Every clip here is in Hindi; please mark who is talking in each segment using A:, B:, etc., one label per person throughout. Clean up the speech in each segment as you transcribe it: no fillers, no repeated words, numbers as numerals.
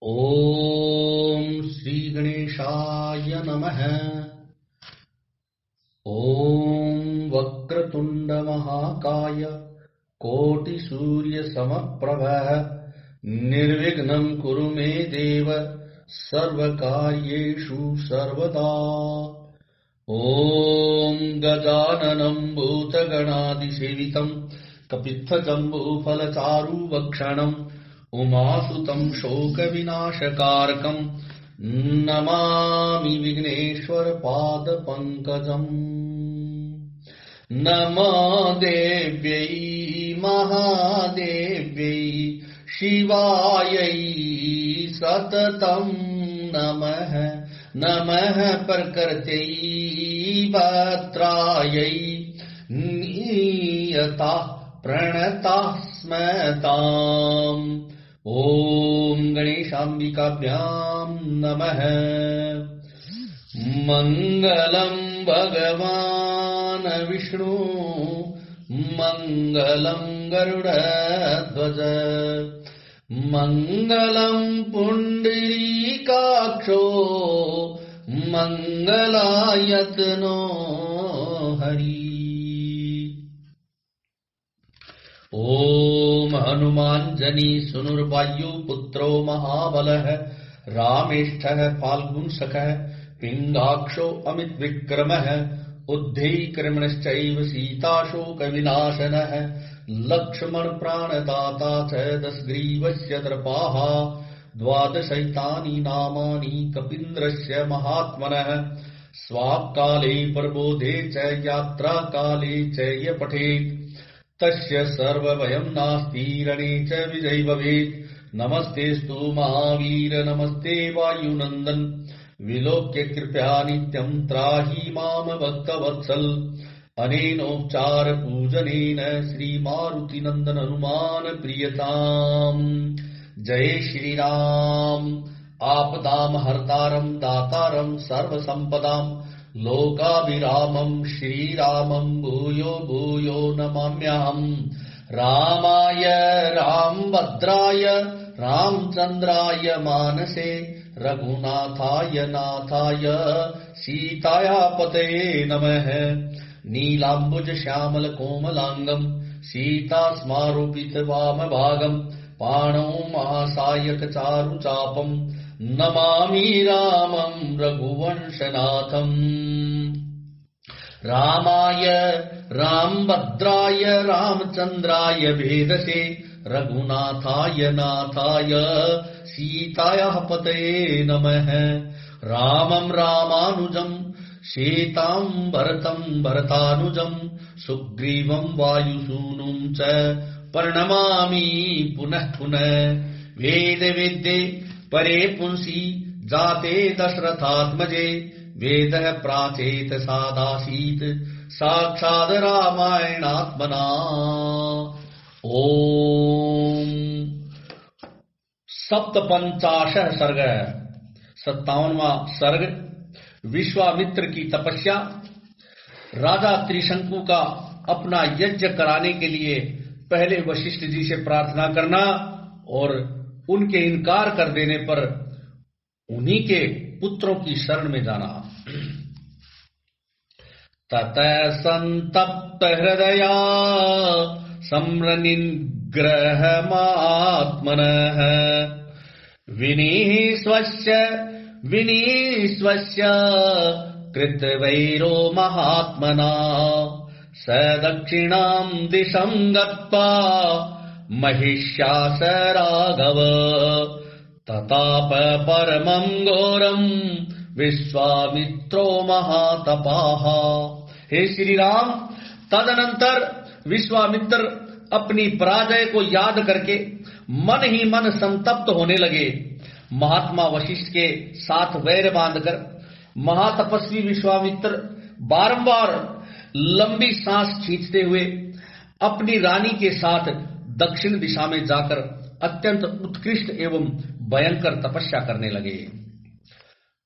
A: ओम श्री गणेशाय नमः। ओम वक्रतुंड महाकाय कोटि सूर्य समप्रभ निर्विघ्नं कुरु मे देव सर्वकार्येषु सर्वदा। ओम गजाननं भूतगणादिसेवितं कपित्थजम्बूफलचारुभक्षणं उमासुतं शोकविनाशकारकं नमामि विघ्नेश्वर पादपङ्कजम्। नमो देव्यै महादेव्यै शिवायै सततं नमः। नमः प्रकृत्यै भद्रायै नियता प्रणता स्मताम्। ओम गणेशाम्बिकाभ्यां नमः। मंगलं भगवान् विष्णु मंगलं गरुडध्वज मंगलं पुंडरीकाक्षो मंगलायतनो हरि। ओम हनुमाञ्जनी सुनुर्वायु पुत्रो महाबलः रामेष्ठः फाल्गुनसखः पिङ्गाक्षो अमितविक्रमः उद्धैर्कर्मणश्चैव सीताशोकविनाशनः लक्ष्मण प्राणदाता च दशग्रीवस्य दर्पाः द्वादशैतानि नामानि कपीन्द्रस्य महात्मनः स्वाकाले प्रबोधे च यात्राकाले च य पठेत् तस्य सर्वभयं नास्ति रणे च विजयी भवेत्। नमस्तेस्तु महावीर नमस्ते वायुनन्दन विलोक्य कृपया नित्यं त्राहि माम भक्तवत्सल। अनेनोपचार पूजनेन श्री मारुतिनन्दन हनुमान प्रियताम्। जय श्री राम। आपदां हर्तारं दातारं सर्वसम्पदां लोकाभिरामं श्रीरामं भूयो भूयो नमाम्यहम्। रामाय रामभद्राय रामचन्द्राय मानसे रघुनाथाय नाथाय सीताया पतये नमः। नीलाम्बुज श्यामल कोमलांगं सीतास्मारोपित वामभागं पाणौ महासायक चारुचापं नमामि रामं रघुवंशनाथम्। रामाय रामभद्राय रामचन्द्राय भेदसे रघुनाथाय नाथाय सीतायाः पतये नमः। रामं रामानुजं सीतां भरतं भरतानुजं सुग्रीवं वायुसूनुं च प्रणमामि पुनः पुनः। वेद वेद्ये परे पुंसि जाते दशरथात्मजे वेदः प्राचेत सादासीत् साक्षात् रामायणात्मना। ओम सप्तपंचाशः सर्ग 57वां सर्ग। विश्वामित्र की तपस्या। राजा त्रिशंकु का अपना यज्ञ कराने के लिए पहले वशिष्ठ जी से प्रार्थना करना और उनके इनकार कर देने पर उन्हीं के पुत्रों की शरण में जाना। ततः संतप्त हृदया सम्रनिग्रहमात्मनः विनीश्वस्य कृतवैरो महात्मना स दक्षिणां दिशं गत्वा महिष्यास राघव तताप परमं घोरं विश्वामित्रो महातपाः। हे श्री राम, तदनंतर विश्वामित्र अपनी पराजय को याद करके मन ही मन संतप्त होने लगे। महात्मा वशिष्ठ के साथ वैर बांधकर महातपस्वी विश्वामित्र बारंबार लंबी सांस खींचते हुए अपनी रानी के साथ दक्षिण दिशा में जाकर अत्यंत उत्कृष्ट एवं भयंकर तपस्या करने लगे।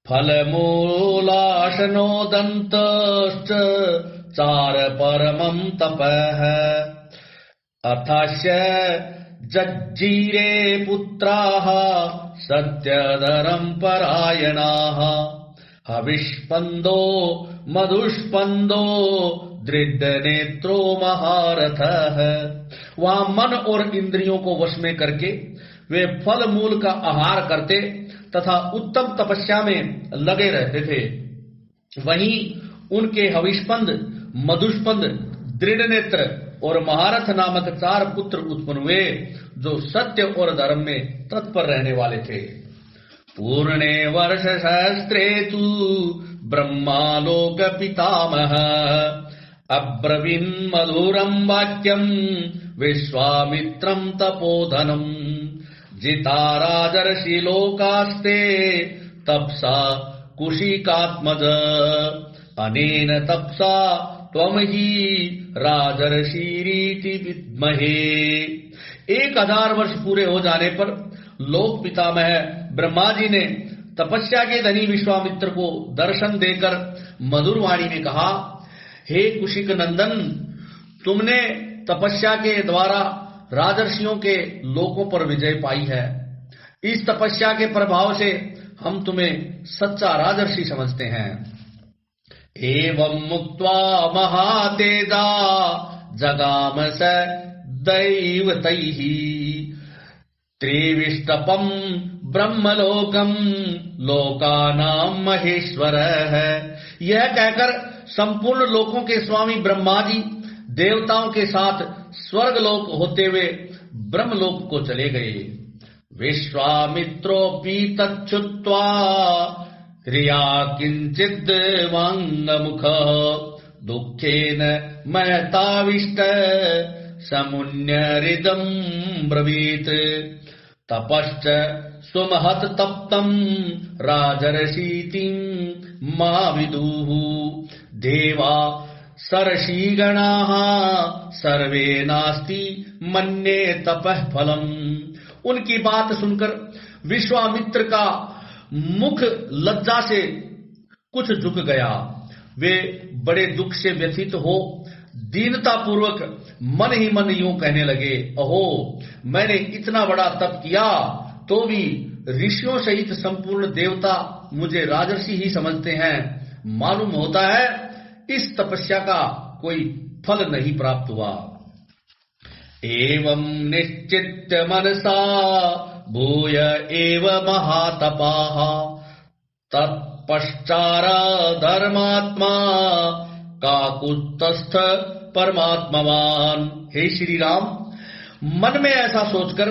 A: फलमूलाशनोदन्तश्च चार परमं तपः अथास्य जज्जीरे पुत्राः सत्यधरं परायणाः हविष्पन्दो मधुष्पन्दो दृढ़नेत्रो महारथः। वहां मन और इंद्रियों को वश में करके वे फल मूल का आहार करते तथा उत्तम तपस्या में लगे रहते थे। वहीं उनके हविष्पंद, मधुष्पंद, दृढ़ नेत्र और महारथ नामक 4 पुत्र उत्पन्न हुए जो सत्य और धर्म में तत्पर रहने वाले थे। पूर्णे वर्ष सहस्त्रे तु ब्रह्मालोक पितामह अब्रवीन् मधुरं वाक्यं विश्वामित्रं तपोधनम् जिता राजर्षि लोकास्ते तपसा कुशिकात्मज अनेन तपसा त्वं हि राजर्षिरीति विद्महे। 1000 वर्ष पूरे हो जाने पर लोक पितामह ब्रह्मा जी ने तपस्या के धनी विश्वामित्र को दर्शन देकर मधुर वाणी में कहा, हे कुशिक नंदन, तुमने तपस्या के द्वारा राजर्षियों के लोकों पर विजय पाई है। इस तपस्या के प्रभाव से हम तुम्हें सच्चा राजर्षि समझते हैं। एवं मुक्त्वा महातेजा जगाम स दैवतैः त्रिविष्टपं ब्रह्मलोकम लोकानां महेश्वरः। यह कहकर संपूर्ण लोकों के स्वामी ब्रह्मा जी देवताओं के साथ स्वर्गलोक होते हुए ब्रह्मलोक को चले गए। विश्वामित्रोऽपि तच्छ्रुत्वा रिया किंचिद वांगमुखः दुःखेन महताविष्ट समुन्यरिदं ब्रवीत् तपश्च स्वमहत तप्तं राजर्षीतिं मा विदुः देवा सरसीगणाः सर्वे नास्ति मन्ये तपः फलम्। उनकी बात सुनकर विश्वामित्र का मुख लज्जा से कुछ झुक गया। वे बड़े दुख से व्यथित हो दीनता पूर्वक मन ही मन यूं कहने लगे, अहो, मैंने इतना बड़ा तप किया तो भी ऋषियों सहित संपूर्ण देवता मुझे राजर्षि ही समझते हैं। मालूम होता है इस तपस्या का कोई फल नहीं प्राप्त हुआ। एवं निश्चित्य मनसा भूय एव महातपाः तत्पश्चार धर्मात्मा काकुत्स्थ परमात्मवान। हे श्री राम, मन में ऐसा सोचकर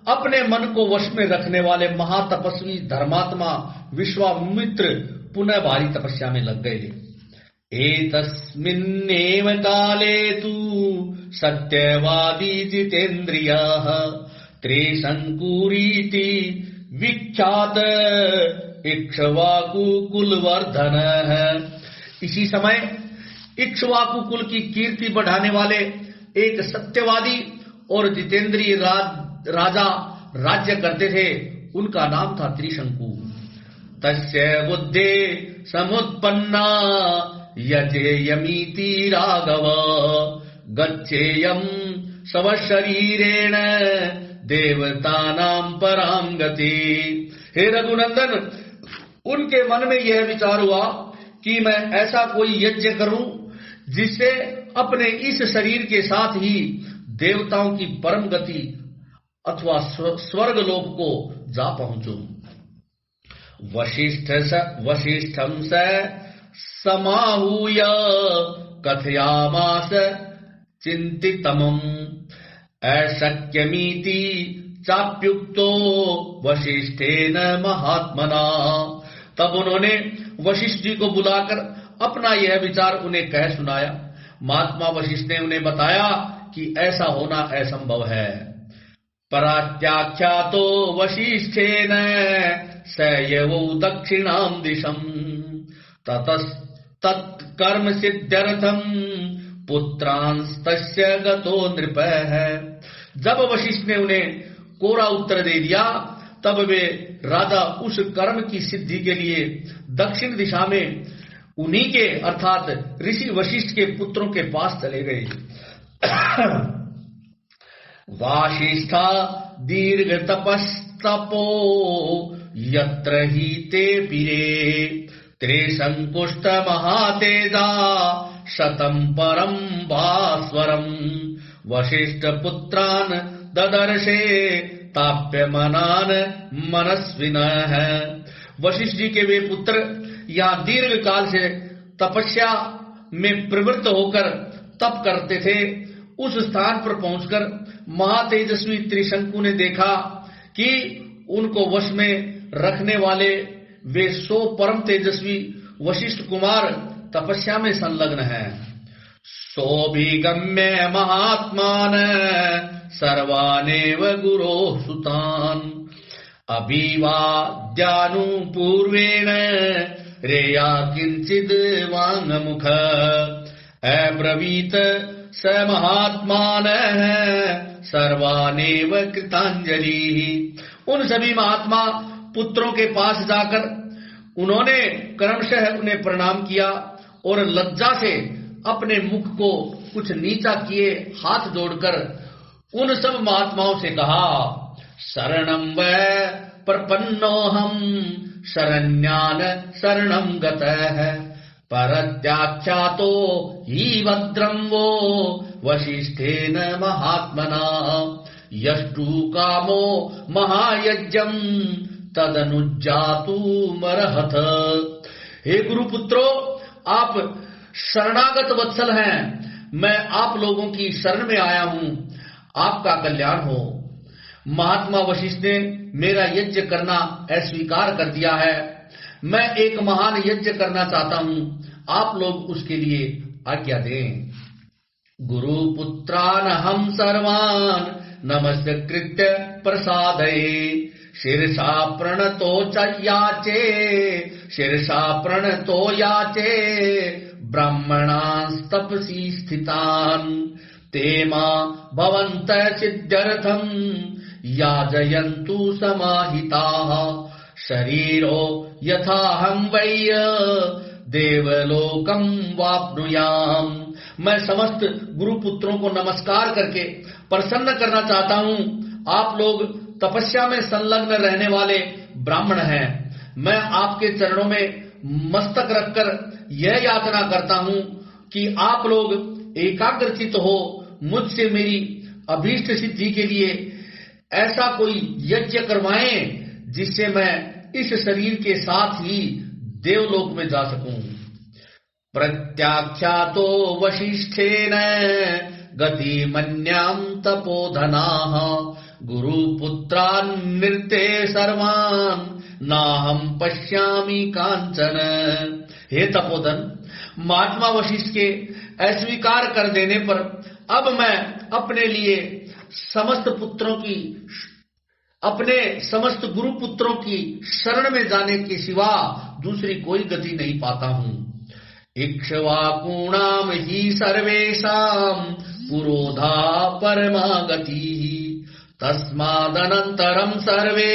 A: अपने मन को वश में रखने वाले महातपस्वी धर्मात्मा विश्वामित्र पुनः भारी तपस्या में लग गए। एतस्मिन्नेव काले तु सत्यवादी जितेन्द्रियः त्रिशंकुरीति विख्यात इक्ष्वाकु कुलवर्धनः। इसी समय इक्ष्वाकु कुल की कीर्ति बढ़ाने वाले एक सत्यवादी और जितेंद्रिय राजा राज्य करते थे। उनका नाम था त्रिशंकु। तस्य बुद्धे समुत्पन्ना यजेयमीति राघव गच्छेयं स्वशरीरेण देवतानां परां गति। हे रघुनंदन, उनके मन में यह विचार हुआ कि मैं ऐसा कोई यज्ञ करूं जिससे अपने इस शरीर के साथ ही देवताओं की परम गति अथवा स्वर्ग लोक को जा पहुंचूं। वशिष्ठं स समाहूय कथयामास चिंतितमम् अशक्यमीति चाप्युक्तो वशिष्ठेन महात्मना। तब उन्होंने वशिष्ठ जी को बुलाकर अपना यह विचार उन्हें कह सुनाया। महात्मा वशिष्ठ ने उन्हें बताया कि ऐसा होना असंभव है। परात्याख्यातो वशिष्ठेन सयवो दक्षिणां दिशम् तत्कर्म सिद्ध्यर्थम पुत्रांस्तस्य गतो नृपः। जब वशिष्ठ ने उन्हें कोरा उत्तर दे दिया तब वे राजा उस कर्म की सिद्धि के लिए दक्षिण दिशा में उन्हीं के अर्थात ऋषि वशिष्ठ के पुत्रों के पास चले गए। वाशिष्ठा दीर्घ तपस् तपो यत्र ही ते पिरे त्रिशंकुष्ट महातेजा शतं परम भास्वरम वशिष्ठ पुत्रान ददर्शे ताप्यमनान मनस्विनः। वशिष्ठ जी के वे पुत्र यहाँ दीर्घ काल से तपस्या में प्रवृत्त होकर तप करते थे। उस स्थान पर पहुंचकर महातेजस्वी त्रिशंकु ने देखा कि उनको वश में रखने वाले वे 100 परम तेजस्वी वशिष्ठ कुमार तपस्या में संलग्न हैं। सोऽभिगम्य महात्मान सर्वानेव गुरोः सुतान् अभिवाद्यानुपूर्वेण रेया किंचिद वाङ्मुख अब्रवीत स महात्मानः सर्वानेव कृतांजलि। उन सभी महात्मा पुत्रों के पास जाकर उन्होंने क्रमशः उन्हें प्रणाम किया और लज्जा से अपने मुख को कुछ नीचा किए हाथ जोड़कर उन सब महात्माओं से कहा, शरणं वै प्रपन्नोऽहं शरण्यान शरणं गतः परत्याख्यातो हि भद्रं वो वशिष्ठेन महात्मना यष्टु कामो महायज्ञं तदनुज्जातुमर्हत। हे गुरुपुत्रो, आप शरणागत वत्सल हैं। मैं आप लोगों की शरण में आया हूँ, आपका कल्याण हो। महात्मा वशिष्ठ ने मेरा यज्ञ करना अस्वीकार कर दिया है। मैं एक महान यज्ञ करना चाहता हूँ, आप लोग उसके लिए आज्ञा दें। गुरुपुत्रान हम सर्वान् नमस्कृत्य प्रसादये शीर्षा प्रणतो च याचे शीर्षा प्रणतो याचे ब्राह्मणास्तपसि स्थितान् ते मा भवन्त सिद्ध्यर्थं याजयन्तु समाहिताः शरीरो यथाहं वै देवलोकं वाप्नुयाम्। मैं समस्त गुरुपुत्रों को नमस्कार करके प्रसन्न करना चाहता हूँ। आप लोग तपस्या में संलग्न रहने वाले ब्राह्मण हैं। मैं आपके चरणों में मस्तक रखकर यह याचना करता हूँ कि आप लोग एकाग्रचित हो मुझसे मेरी अभीष्ट सिद्धि के लिए ऐसा कोई यज्ञ करवाएं जिससे मैं इस शरीर के साथ ही देवलोक में जा सकूं। प्रत्याख्यातो वशिष्ठेन गतिमन्यां तपोधनाः गुरुपुत्रान् निर्ते सर्वान् नाहं पश्यामि कांचन। हे तपोधन, महात्मा वशिष्ठ के अस्वीकार कर देने पर अब मैं अपने समस्त गुरु पुत्रों की शरण में जाने के सिवा दूसरी कोई गति नहीं पाता हूँ। इक्ष्वाकूणाम ही सर्वेषां पुरोधा परमा गतिः तस्मादनन्तरं सर्वे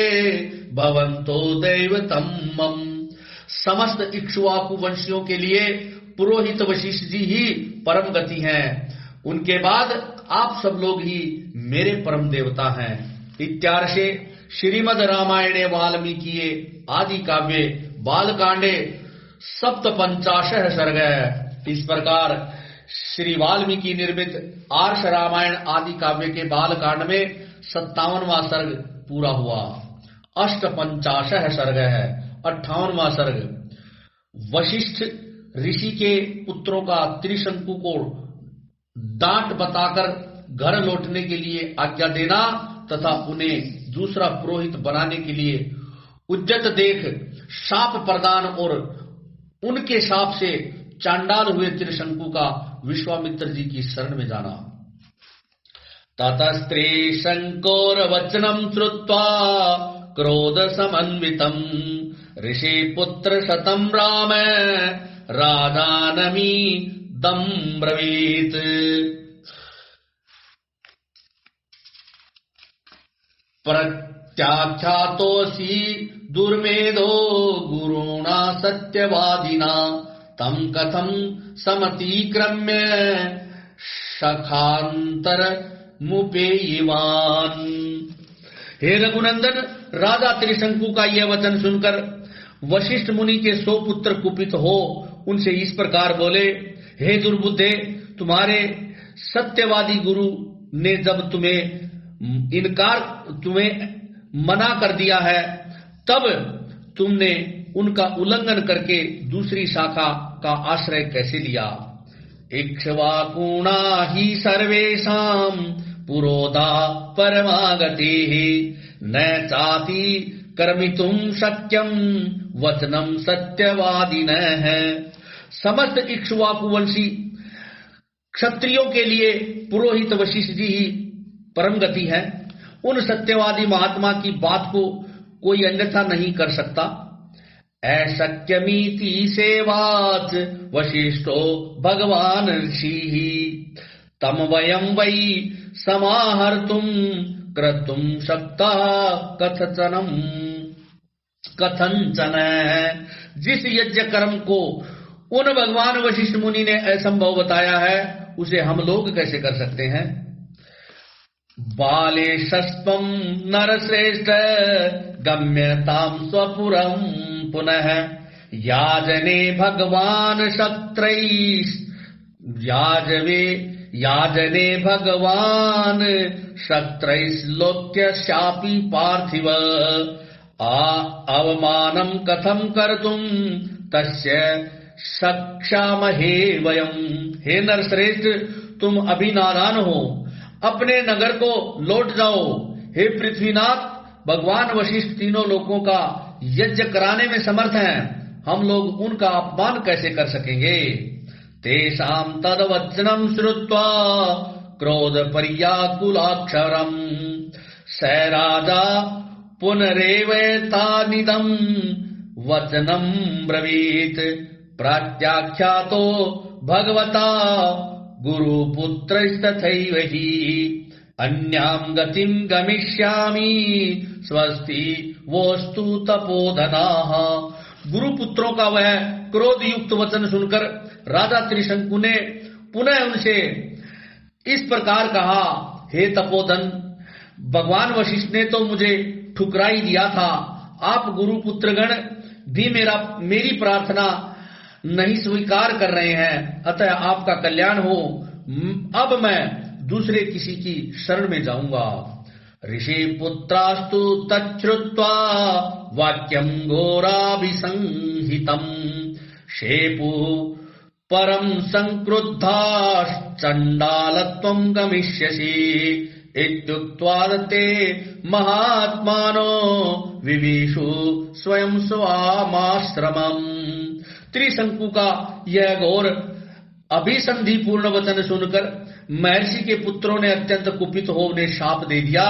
A: भवन्तो दैवतं मम। समस्त इक्ष्वाकु वंशियों के लिए पुरोहित वशिष्ठ जी ही परम गति हैं। उनके बाद आप सब लोग ही मेरे परम देवता हैं। इत्यार्षे श्रीमद् रामायणे वाल्मीकिये आदि काव्ये बालकांडे 57 सर्ग। इस प्रकार श्री वाल्मीकि निर्मित आर्ष रामायण आदि काव्य के बालकांड में 57वां सर्ग पूरा हुआ। 58 सर्ग है। 58वां सर्ग वशिष्ठ ऋषि के पुत्रों का त्रिशंकु को डांट बताकर घर लौटने के लिए आज्ञा देना तथा उन्हें दूसरा पुरोहित बनाने के लिए उद्यत देख शाप प्रदान और उनके शाप से चांडाल हुए त्रिशंकु का विश्वामित्र जी की शरण में जाना। ततस्त्रिशंकोर वचनम श्रुत्वा क्रोध समन्वितम ऋषि पुत्र शतम राम राजानमी दम ब्रवीत। प्रत्याख्यातोऽसि दुर्मेधो गुरुणा सत्यवादिना तम कथम समतिक्रम्य शखांतर मुपेयिवान। हे रघुनंदन, राजा त्रिशंकु का यह वचन सुनकर वशिष्ठ मुनि के 100 पुत्र कुपित हो उनसे इस प्रकार बोले, हे दुर्बुद्धे, तुम्हारे सत्यवादी गुरु ने जब तुम्हें मना कर दिया है, तब तुमने उनका उल्लंघन करके दूसरी शाखा का आश्रय कैसे लिया? इक्ष्वाकुणा ही सर्वेषां पुरोधा परमागतिः न चाति कर्मितुम शक्यम वचनम सत्यवादिनः। समस्त इक्ष्वाकुवंशी क्षत्रियों के लिए पुरोहित वशिष्ठ जी ही परम गति है। उन सत्यवादी महात्मा की बात को कोई अन्यथा नहीं कर सकता। अशक्यमिति सेवाच वशिष्ठो भगवान ऋषिः तम वयं वै समाहर्तुम क्रतुम शक्तः कथंचन। जिस यज्ञ कर्म को उन भगवान वशिष्ठ मुनि ने असंभव बताया है, उसे हम लोग कैसे कर सकते हैं? बालेशस्त्वं नरश्रेष्ठ गम्यतां स्वपुरं पुनः याजने भगवान शत्रैस्लोक्य शापि पार्थिव अवमानं कथं कर्तुं तस्य शक्षामहे वयं। हे नरश्रेष्ठ, तुम अभी नादान हो, अपने नगर को लौट जाओ। हे पृथ्वीनाथ, भगवान वशिष्ठ तीनों लोकों का यज्ञ कराने में समर्थ हैं, हम लोग उनका अपमान कैसे कर सकेंगे? तेषां तद्वचनं श्रुत्वा क्रोध पर्याकुलाक्षरं स राजा पुनरेवेतानिदं वचनं ब्रवीत् प्रात्याख्यातो भगवता गुरुपुत्रस्तथैव हि अन्यां गतिं गमिष्यामि स्वस्ति वोस्तु तपोधनाः। गुरुपुत्रों का वह क्रोध युक्त वचन सुनकर राजा त्रिशंकु ने पुनः उनसे इस प्रकार कहा, हे तपोधन, भगवान वशिष्ठ ने तो मुझे ठुकराई दिया था, आप गुरुपुत्रगण भी मेरी प्रार्थना नहीं स्वीकार कर रहे हैं, अतः आपका कल्याण हो। अब मैं दूसरे किसी की शरण में जाऊंगा। ऋषि पुत्रास्तु तच्छ्रुत्वा वाक्यं घोराभिसंहितं शेपु परम संक्रुद्धाश्चण्डालत्वं गमिष्यसि इत्युक्त्वा ते महात्मानो विविशु स्वयं स्वामाश्रमम्। त्रिशंकु का यह घोर अभिसंधि पूर्ण वचन सुनकर महर्षि के पुत्रों ने अत्यंत कुपित हो उन्हें शाप दे दिया।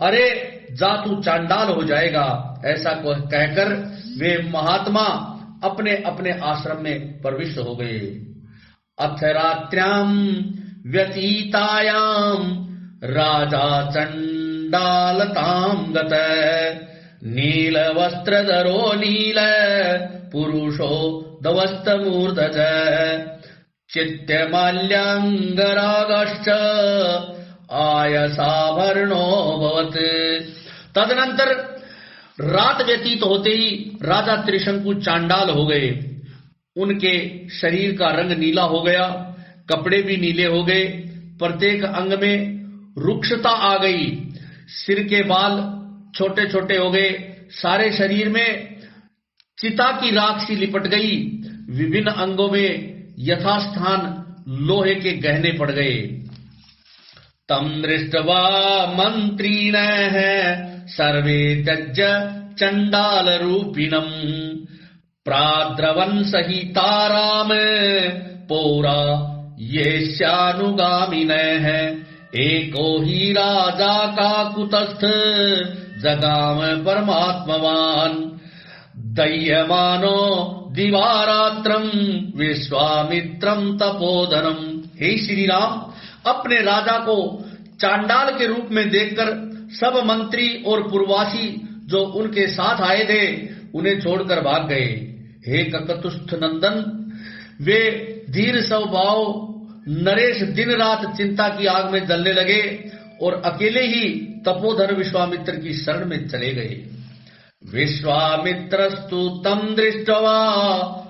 A: अरे जा, तू चांडाल हो जाएगा। ऐसा कहकर वे महात्मा अपने अपने आश्रम में प्रविष्ट हो गए। अथ रात्र्यां व्यतीतायां राजा चंडालतां गतः नील वस्त्रधरो नील पुरुषो दवस्तमूर्धज चित्तमाल्याङ्गरागश्च आयसाभरणोऽभवत्। तदनंतर रात व्यतीत होते ही राजा त्रिशंकु चांडाल हो गए। उनके शरीर का रंग नीला हो गया, कपड़े भी नीले हो गए, प्रत्येक अंग में रुक्षता आ गई, सिर के बाल छोटे छोटे हो गए, सारे शरीर में चिता की राख सी लिपट गई, विभिन्न अंगों में यथास्थान लोहे के गहने पड़ गए। तम दृष्ट्वा मंत्रिणः सर्वे त्यज्य चंडाल रूपिणम् प्राद्रवन् सहिताराम पौरा येष्यानुगामिनः एको हि राजा काकुतस्थ जगाम परमात्मवान् दह्यमानो दिवारात्रम् विश्वामित्रम् तपोधनम्। हे श्री राम, अपने राजा को चांडाल के रूप में देखकर सब मंत्री और पुरवासी जो उनके साथ आए थे उन्हें छोड़कर भाग गए। हे ककतुस्थ नंदन, वे धीर स्वभाव नरेश दिन रात चिंता की आग में जलने लगे और अकेले ही तपोधन विश्वामित्र की शरण में चले गए। विश्वामित्रस्तु तं दृष्ट्वा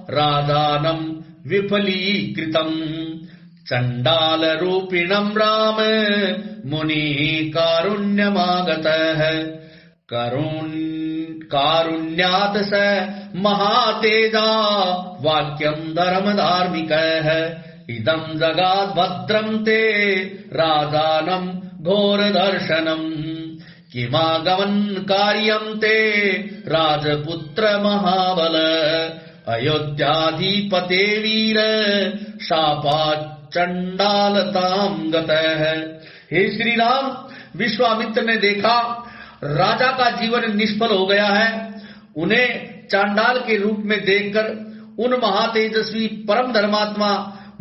A: राजानं विफलीकृतम् चण्डालरूपिणं राम मुनिः कारुण्यमागतः कारुण्यात् स महातेजा वाक्यं धर्मधार्मिकः इदं जगाद्भद्रं ते राजानं घोरदर्शनम् किमागमन् कार्यं ते राजपुत्र महाबल अयोध्याधिपते वीर शापाच्चण्डालतां गतः। हे श्री राम, विश्वामित्र ने देखा राजा का जीवन निष्फल हो गया है। उन्हें चांडाल के रूप में देखकर उन महातेजस्वी परम धर्मात्मा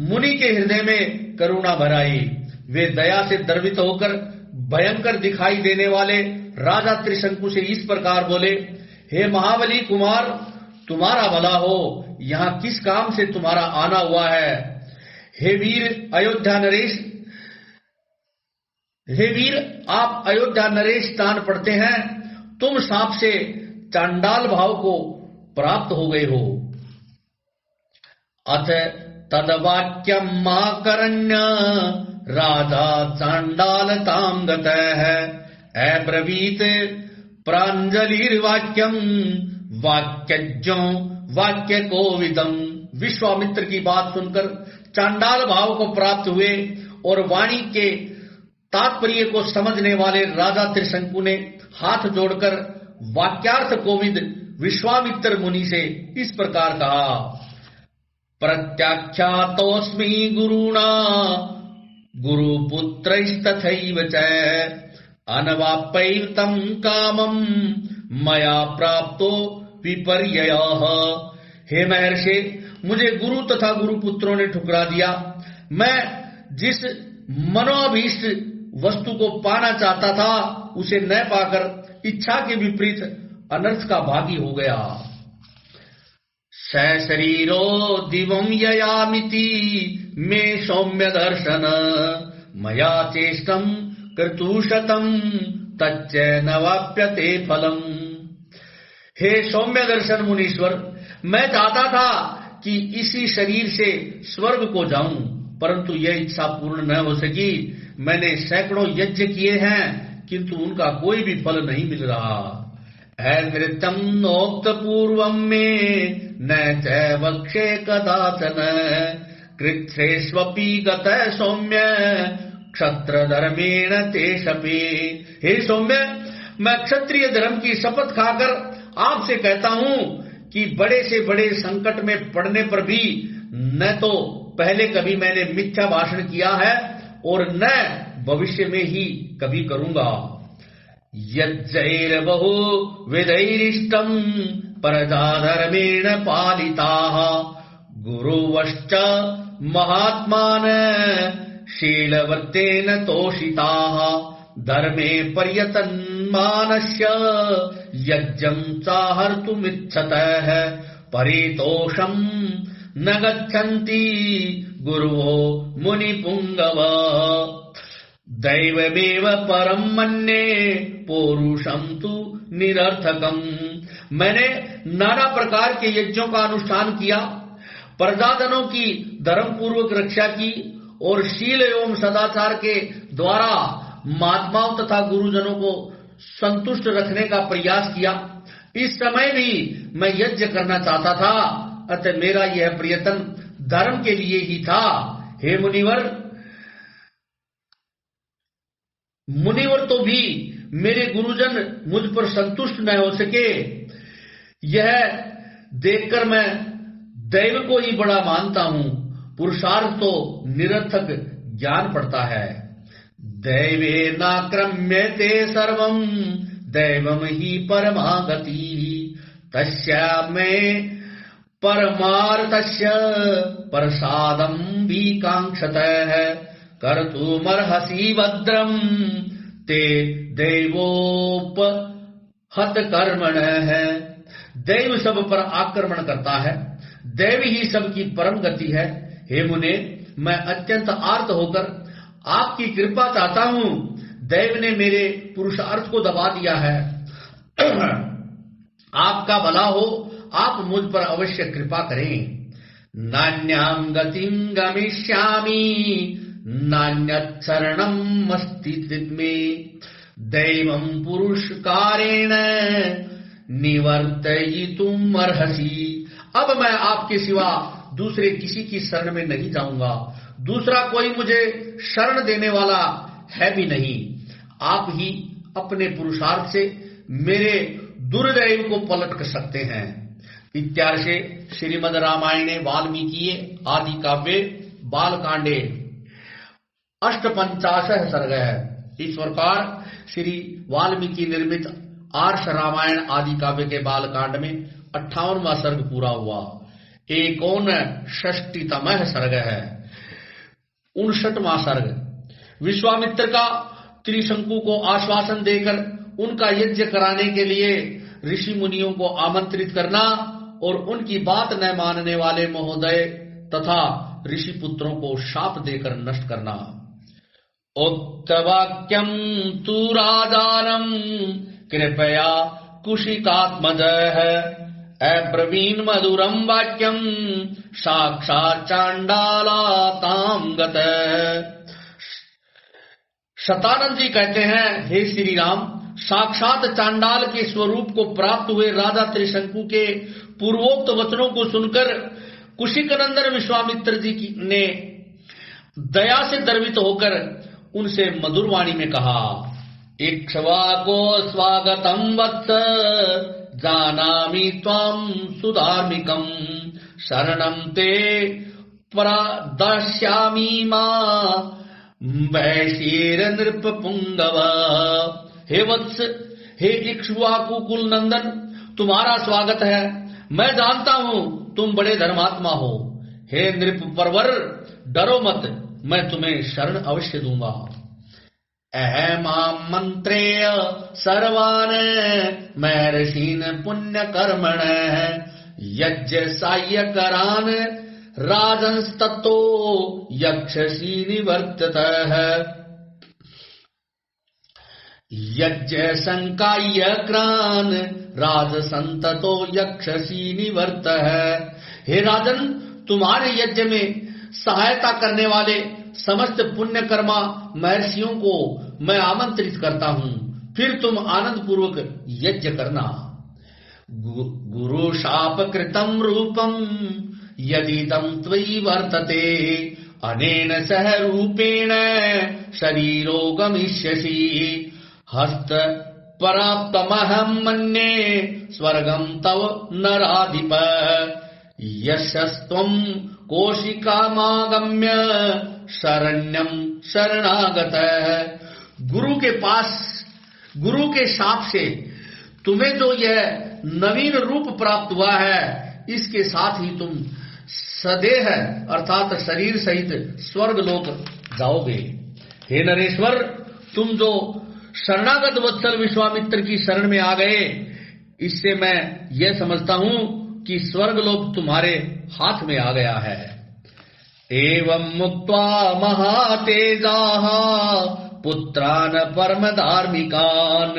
A: मुनि के हृदय में करुणा भर आई। वे दया से द्रवित होकर भयंकर दिखाई देने वाले राजा त्रिशंकु से इस प्रकार बोले, हे महाबली कुमार, तुम्हारा भला हो, यहाँ किस काम से तुम्हारा आना हुआ है? हे वीर आप अयोध्या नरेश स्थान पढ़ते हैं, तुम सांप से चांडाल भाव को प्राप्त हो गए हो। अथ तदवाक्यम माकरण्य राजा चांडालतां गतः अब्रवीत प्रांजलिर्वाक्यम वाक्यज्ञो वाक्य कोविदम। विश्वामित्र की बात सुनकर चांडाल भाव को प्राप्त हुए और वाणी के तात्पर्य को समझने वाले राजा त्रिशंकु ने हाथ जोड़कर वाक्यार्थ कोविद विश्वामित्र मुनि से इस प्रकार कहा, प्रत्याख्यातोऽस्मि गुरुणा गुरुपुत्रैस्तथैव च अनवाप्यैतं कामं मया प्राप्तो विपर्ययः। हे महर्षि, मुझे गुरु तथा गुरुपुत्रों ने ठुकरा दिया। मैं जिस मनोभीष्ट वस्तु को पाना चाहता था उसे न पाकर इच्छा के विपरीत अनर्थ का भागी हो गया। शरीरो दिवं ययामिति मे सौम्य दर्शन मया चेष्टं कर्तुशतं तच्च न वाप्यते फलम्। हे सौम्य दर्शन मुनीश्वर, मैं चाहता था कि इसी शरीर से स्वर्ग को जाऊं, परंतु यह इच्छा पूर्ण न हो सकी। मैंने सैकड़ों यज्ञ किए हैं, किंतु उनका कोई भी फल नहीं मिल रहा। नृत्यं नोक्त पूर्वं मे न च वक्षे कदाचन कृच्छ्रेष्वपि गतः सौम्य क्षत्र धर्मेण ते शपे। हे सौम्य, मैं क्षत्रिय धर्म की शपथ खाकर आपसे कहता हूँ कि बड़े से बड़े संकट में पड़ने पर भी न तो पहले कभी मैंने मिथ्या भाषण किया है और न भविष्य में ही कभी करूंगा। यज्जैर्बहु विधैरिष्टं प्रजाधर्मेण पालिताः गुरुवश्च महात्मान शीलवृत्तेन तोषिताः धर्मे पर्यतन्मानस्य यज्ञं चाहर्तुमिच्छतः परितोषं न गच्छन्ति गुरुवो मुनिपुंगव। दैवमेव परम मन्ये पौरुषं तु निरर्थकम्। मैंने नाना प्रकार के यज्ञों का अनुष्ठान किया, प्रजाजनों की धर्म पूर्वक रक्षा की और शील एवं सदाचार के द्वारा महात्माओं तथा गुरुजनों को संतुष्ट रखने का प्रयास किया। इस समय भी मैं यज्ञ करना चाहता था, अतः मेरा यह प्रयत्न धर्म के लिए ही था। हे मुनिवर तो भी मेरे गुरुजन मुझ पर संतुष्ट न हो सके, यह देखकर मैं दैव को ही बड़ा मानता हूँ। पुरुषार्थ तो निरर्थक ज्ञान पड़ता है। दैवे नाक्रम्यते सर्वं दैवं हि परमा गतिः तस्या मे परमार्थस्य प्रसादं विकांक्षतः कर्तुमर्हसि भद्रं ते दैवोपहत कर्मणः। दैव सब पर आक्रमण करता है, दैव ही सबकी परम गति है। हे मुने, मैं अत्यंत आर्त होकर आपकी कृपा चाहता हूँ। दैव ने मेरे पुरुषार्थ को दबा दिया है। आपका भला हो, आप मुझ पर अवश्य कृपा करें। नान्यां गतिं गमिष्यामि नान्यत् शरणम् अस्ति मे, दैवं पुरुषकारेण निवर्तयितुम् अर्हसि। अब मैं आपके सिवा दूसरे किसी की शरण में नहीं जाऊंगा, दूसरा कोई मुझे शरण देने वाला है भी नहीं। आप ही अपने पुरुषार्थ से मेरे दुर्दैव को पलट कर सकते हैं। इत्यार्षे श्रीमद् रामायणे वाल्मीकि आदि काव्ये बालकांडे 58 सर्ग है। इस प्रकार श्री वाल्मीकि निर्मित आर्ष रामायण आदि काव्य के बालकांड में 58वां सर्ग पूरा हुआ। 59तमः सर्ग है। 59वां सर्ग विश्वामित्र का त्रिशंकु को आश्वासन देकर उनका यज्ञ कराने के लिए ऋषि मुनियों को आमंत्रित करना और उनकी बात न मानने वाले महोदय तथा ऋषि पुत्रों को शाप देकर नष्ट करना। उक्तवाक्यं तु राजानं कृपया कुशिकात्मजः अब्रवीन् मधुरं वाक्यं साक्षात् चांडालातां गतः। शतानंद जी कहते हैं, हे श्री राम, साक्षात चांडाल के स्वरूप को प्राप्त हुए राजा त्रिशंकु के पूर्वोक्त वचनों को सुनकर कुशिक नंदन विश्वामित्र जी ने दया से द्रवित होकर उनसे मधुर वाणी में कहा, इक्ष्वाको स्वागतम वत्स जानामि त्वां सुधार्मिकं शरणं ते प्रदास्यामि मा वैशीर नृपपुंगव। हे वत्स, हे इक्ष्वाकु कुल नंदन, तुम्हारा स्वागत है। मैं जानता हूँ तुम बड़े धर्मात्मा हो। हे नृप परवर, डरो मत, मैं तुम्हें शरण अवश्य दूंगा। अहमां मंत्रेय सर्वान् महर्षीन् पुण्य कर्मण यज्ञ सायकरान् राजंस्ततो यक्षसी निवर्ततः। यज्ञ संकायक्रान् राजसंततो यक्षसी निवर्तः। हे राजन, तुम्हारे यज्ञ में सहायता करने वाले समस्त पुण्य कर्मा महर्षियों को मैं आमंत्रित करता हूँ, फिर तुम आनंद पूर्वक यज्ञ करना। गुरु शाप कृतम रूपम यदिदं त्वयि वर्तते अनेन सह रूपेण शरीरो गमिष्यसि। हस्त पराप्तमहं मन्ये स्वर्गं तव नराधिप यशस्त्वं कोशिकामागम्य शरण्यं शरणागतः। गुरु के शाप से तुम्हें जो यह नवीन रूप प्राप्त हुआ है, इसके साथ ही तुम सदेह अर्थात शरीर सहित स्वर्ग लोक जाओगे। हे नरेश्वर, तुम जो शरणागत वत्सल विश्वामित्र की शरण में आ गए, इससे मैं यह समझता हूँ कि स्वर्ग लोक तुम्हारे हाथ में आ गया है। एवं मुक्त्वा महातेजाः पुत्रान् परम धार्मिकान्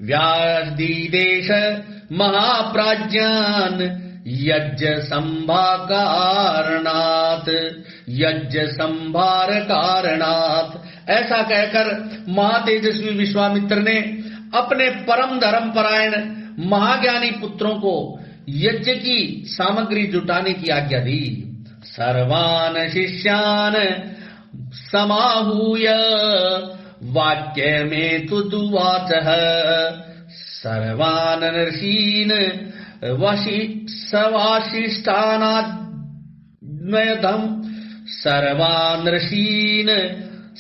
A: व्याधिदेश महाप्राज्ञान् यज्ञ संभार कारणात्। ऐसा कहकर महातेजस्वी विश्वामित्र ने अपने परम धर्म परायण महाज्ञानी पुत्रों को यज्ञ की सामग्री जुटाने की आज्ञा दी। सर्वान् शिष्यान् समाहूय वाक्यमेतु दुवाचः सर्वान् ऋषीन्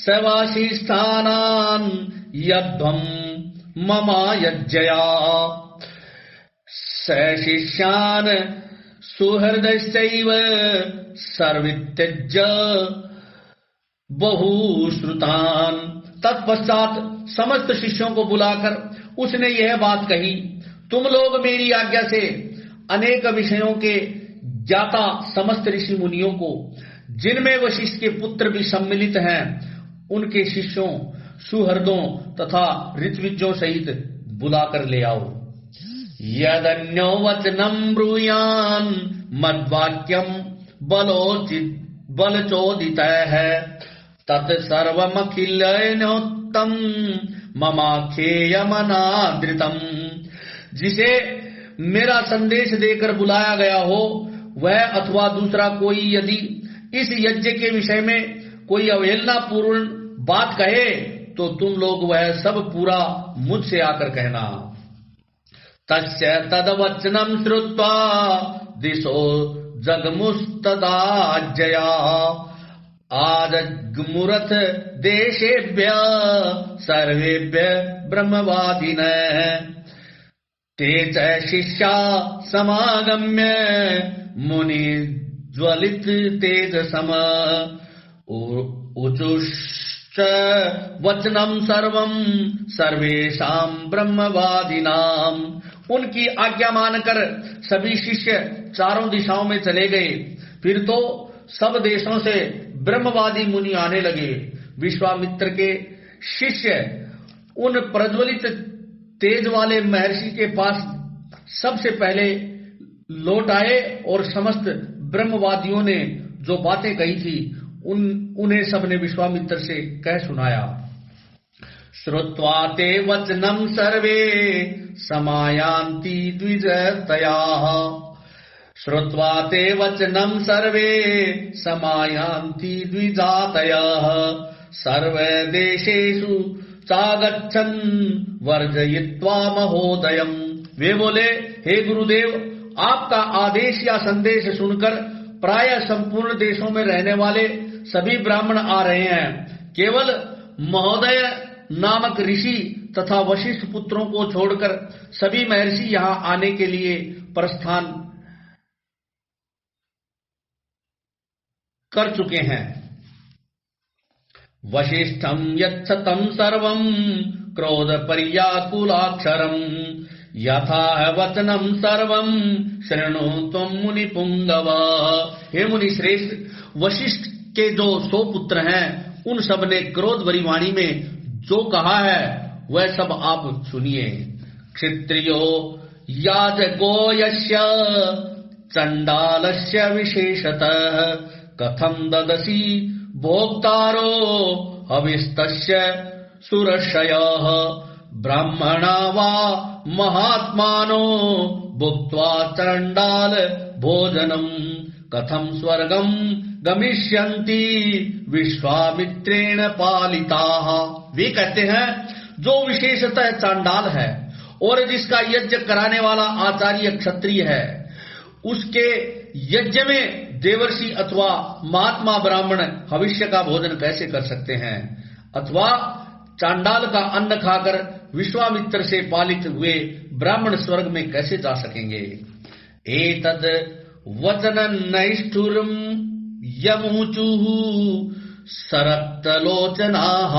A: सवाशिष्ठानान् यध्वम् ममायज्ञया शिष्यान् सुहृदश्चैव सर्वित्यज्य बहुश्रुतान्। तत्पश्चात समस्त शिष्यों को बुलाकर उसने यह बात कही, तुम लोग मेरी आज्ञा से अनेक विषयों के ज्ञाता समस्त ऋषि मुनियों को, जिनमें वशिष्ठ के पुत्र भी सम्मिलित हैं, उनके शिष्यों सुहृदों तथा ऋत्विजों सहित बुलाकर ले आओ। यदन्यो वचनं ब्रूयान् मद्वाक्यं बलचोदितः तत् सर्वमखिलनोक्तं ममाख्येयमनादृतम्। जिसे मेरा संदेश देकर बुलाया गया हो वह अथवा दूसरा कोई यदि इस यज्ञ के विषय में कोई अवहेलना पूर्ण बात कहे तो तुम लोग वह सब पूरा मुझसे आकर कहना। तस्य तदवचनं श्रुत्वा दिशो जगमुस्तदाज्जया आजग्मुरथ देशेभ्य सर्वेभ्य ब्रह्मवादिनः ते च शिष्या समागम्य मुनि ज्वलित तेजसम उचुश्च वचनं सर्वं सर्वेषां ब्रह्मवादिनां। उनकी आज्ञा मानकर सभी शिष्य चारों दिशाओं में चले गए। फिर तो सब देशों से ब्रह्मवादी मुनि आने लगे। विश्वामित्र के शिष्य उन प्रज्वलित तेज वाले महर्षि के पास सबसे पहले लौट आए और समस्त ब्रह्मवादियों ने जो बातें कही थी उन्हें सबने विश्वामित्र से कह सुनाया। श्रुत्वा ते वचनं सर्वे समायान्ति द्विजतयाः श्रुत्वा ते वचनं सर्वे समायान्ति द्विजातयः सर्वदेशेषु चागच्छन् वर्जयित्वा महोदयम्। वे बोले, हे गुरुदेव, आपका आदेश या संदेश सुनकर प्राय संपूर्ण देशों में रहने वाले सभी ब्राह्मण आ रहे हैं। केवल महोदय नामक ऋषि तथा वशिष्ठ पुत्रों को छोड़कर सभी महर्षि यहाँ आने के लिए प्रस्थान कर चुके हैं। वशिष्ठं यच्छतं सर्वं क्रोध पर्याकुलाक्षरं यथा वचनं सर्वं शृणु त्वं मुनि पुंगव। हे मुनि श्रेष्ठ, वशिष्ठ के जो 100 पुत्र हैं उन सब ने क्रोध भरी वाणी में जो कहा है वह सब आप सुनिए। क्षत्रियो याजको यस्य चंडालस्य विशेषतः कथं ददसी भोक्तारो हविस्तस्य सुरर्षयः ब्राह्मणा वा महात्मानो भुक्त्वा चंडाल भोजनम् कथं स्वर्गं गमिष्यन्ति विश्वामित्रेण पालिताः। वे कहते हैं, जो विशेषतः चांडाल है और जिसका यज्ञ कराने वाला आचार्य क्षत्रिय है, उसके यज्ञ में देवर्षि अथवा महात्मा ब्राह्मण भविष्य का भोजन कैसे कर सकते हैं, अथवा चांडाल का अन्न खाकर विश्वामित्र से पालित हुए ब्राह्मण स्वर्ग में कैसे जा सकेंगे। एतद वचनं नैष्ठुरं यमुचुः सरक्तलोचनाः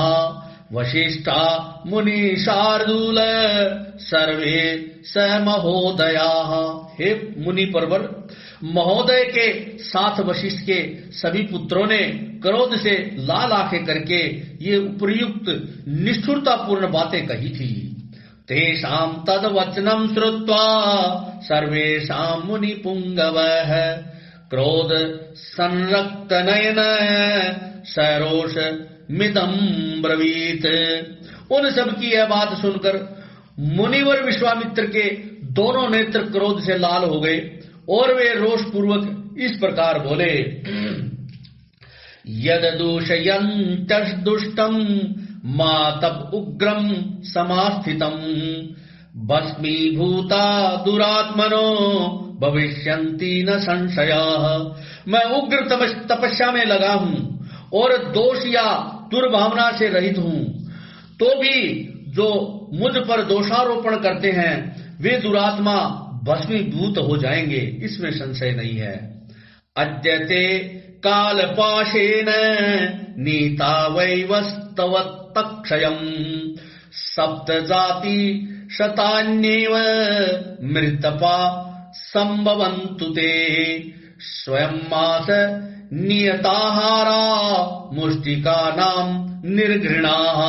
A: वशिष्ठा मुनि शार्दूल सर्वे स महोदयाः। हे मुनि परवर, महोदय के साथ वशिष्ठ के सभी पुत्रों ने क्रोध से लाल आंखें करके ये उपयुक्त निष्ठुरतापूर्ण बातें कही थी। तेषां तद वचनं श्रुत्वा सर्वेषां मुनि पुंगवः क्रोध संरक्त नयन सरोष मिदं ब्रवीत। उन सब की यह बात सुनकर मुनिवर विश्वामित्र के दोनों नेत्र क्रोध से लाल हो गए और वे रोष पूर्वक इस प्रकार बोले। यद दूषयन्तश्दुष्टं मातब उग्रं समास्थितं भस्मीभूता दुरात्मनो भविष्यन्ति न संशयः। मैं उग्र तपस्या में लगा हूं और दोष या दुर्भावना से रहित हूं, तो भी जो मुझ पर दोषारोपण करते हैं वे दुरात्मा भस्मीभूत हो जाएंगे, इसमें संशय नहीं है। अद्यते कालपाशेन नीता वैवस्तवत्तक्षयम् सप्त जाति शतान्येव मृतपा संभवन्तु ते स्वयं मास नियताहारा मुष्टिका नाम निर्घृणाः।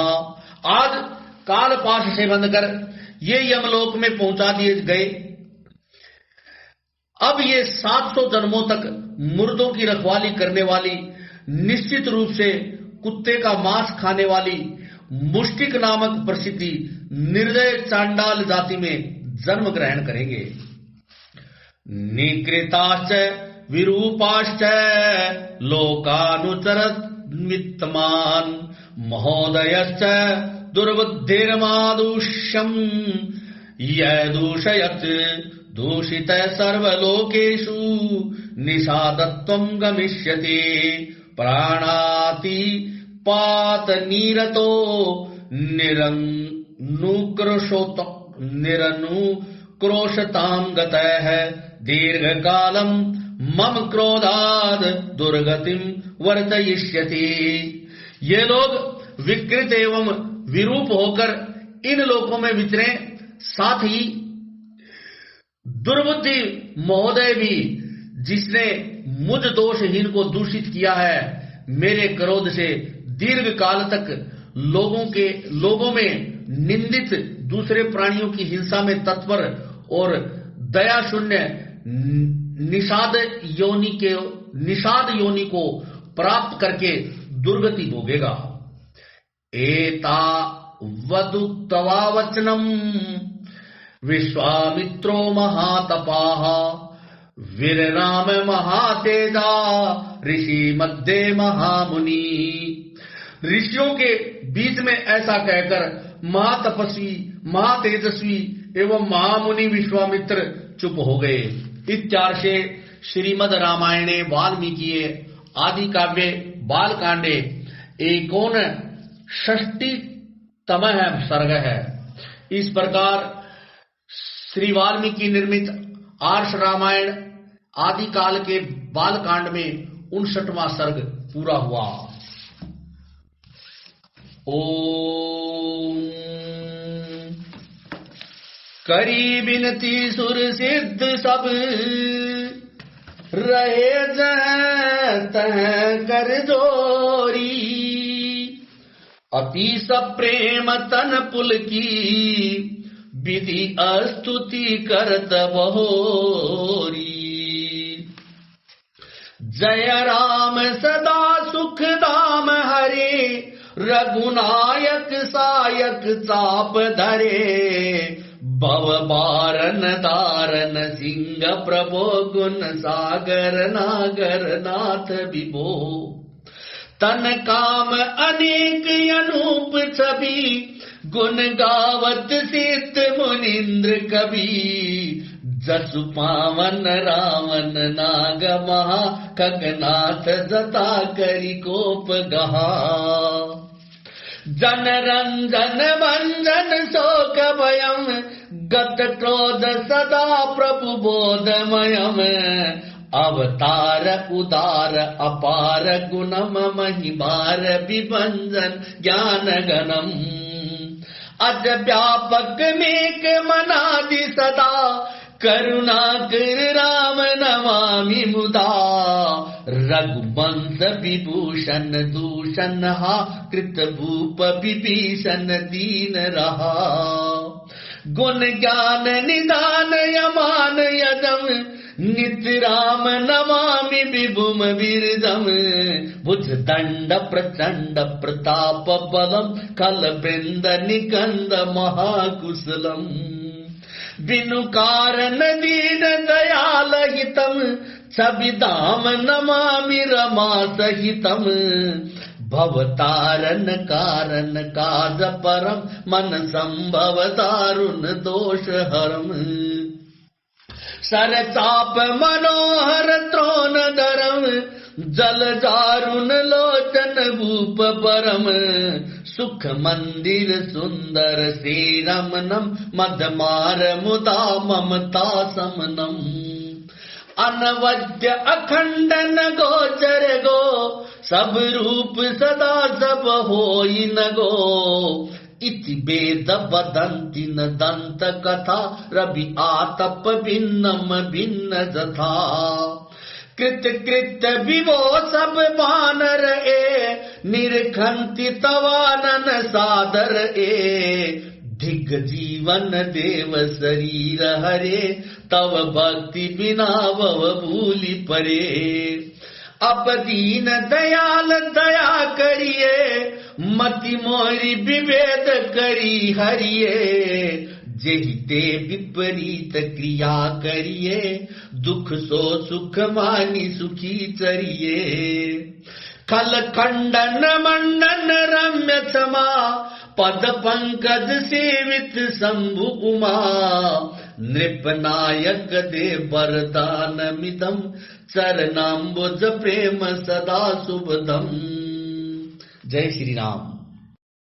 A: आज कालपाश से बंधकर ये यमलोक में पहुंचा दिए गए अब ये 700 जन्मों तक मुर्दों की रखवाली करने वाली, निश्चित रूप से कुत्ते का मांस खाने वाली मुष्टिक नामक प्रसिद्धि निर्दय चांडाल जाति में जन्म ग्रहण करेंगे। निकृताश्च विरूपाश्च लोकानुचरत् वित्तमान महोदयश्च दुर्बुद्धिर्मादुष्यम् यदूषयत् दूषित सर्वलोकेषु निषादत्वं गमिष्यति प्राणाति पातनीरतो निरनुक्रोशतां गतः दीर्घकालं मम क्रोधाद दुर्गतिम वर्तयिष्यति। ये लोग विकृत एवं विरूप होकर इन लोकों में विचरे, साथ ही दुर्बुद्धि महोदय भी, जिसने मुझ दोषहीन को दूषित किया है, मेरे क्रोध से दीर्घ काल तक लोगों में निंदित, दूसरे प्राणियों की हिंसा में तत्पर और दया शून्य निषाद योनि को प्राप्त करके दुर्गति भोगेगा। एता वदुक्त्वा वचनम विश्वामित्रो महातपाः वीरराम महातेजा ऋषि मध्य महामुनि। ऋषियों के बीच में ऐसा कहकर महातपस्वी, महातेजस्वी एवं महामुनि विश्वामित्र चुप हो गए। इत्यार्षे श्रीमद् रामायणे वाल्मीकिये आदि काव्ये बालकांडे 59तमः सर्ग है। इस प्रकार श्री वाल्मीकि निर्मित आर्ष रामायण आदि काल के बालकांड में 59वां सर्ग पूरा हुआ। ओम करी बिनती सुर सिद्ध सब रहे तह कर जोरी अति सप्रेम तन पुल की विधि अस्तुति करत बहोरी। जय राम सदा सुख धाम हरे रघुनायक सायक चाप धरे भव बारन दारन सिंह प्रभो गुण सागर नागर नाथ विभो। तन काम अनेक अनूप छवि गुण गावत सिद्ध मुनीन्द्र कवि। जसु पावन रावण नाग महा खगनाथ जता करि कोप गहा। जन रंजन भंजन शोक भयम गत क्रोध सदा प्रभु बोधमयम। अवतार उदार अपार गुणम महिमार विभंजन ज्ञान गणम। अज व्यापक मेक मनादि सदा करुणा कर राम नमामि मुदा। रघुवंश विभूषण दूषण हा कृत भूप विभीषण दीन रहा। गुण ज्ञान निदान यमान यदम नित्य राम नमामि विभुम विरदम। भुज दंड प्रचंड प्रताप बलम कल वृंद निकंद महाकुशलम। बिनु कारण दीन दयाल हितम छविधाम नमामि रमा सहितम। भवतारण कारण काज परम मन संभव दारुण दोष हरम। सरचाप मनोहर त्रोण धरम जल जारुण लोचन भूप परम। सुख मंदिर सुंदर से रमनम मदमार मुदा ममता समनम। अनवद्य अखंडन गोचर गो सब रूप सदा सब होई न गो। इति वेद वदन्ति न दंत कथा रवि आतप भिन्नम भिन्न जथा। कृत कृत विभो सब बानर ए निरखंति तवानन सादर ए। धिग जीवन देव शरीर हरे, तव भक्ति बिना भव भूलि परे। अब दीन दयाल दया करिए, मति मोरी विभेद करी हरिये। जेहिते विपरीत क्रिया करिए, दुख सो सुख मानी सुखी चरिए। खल खंडन मंडन रम्य क्षमा, पद पंकज सेवित शंभु उमा। नृपनायक दे वरदान मिदम, चरणाम्बुज प्रेम सदा शुभदम। जय श्री राम।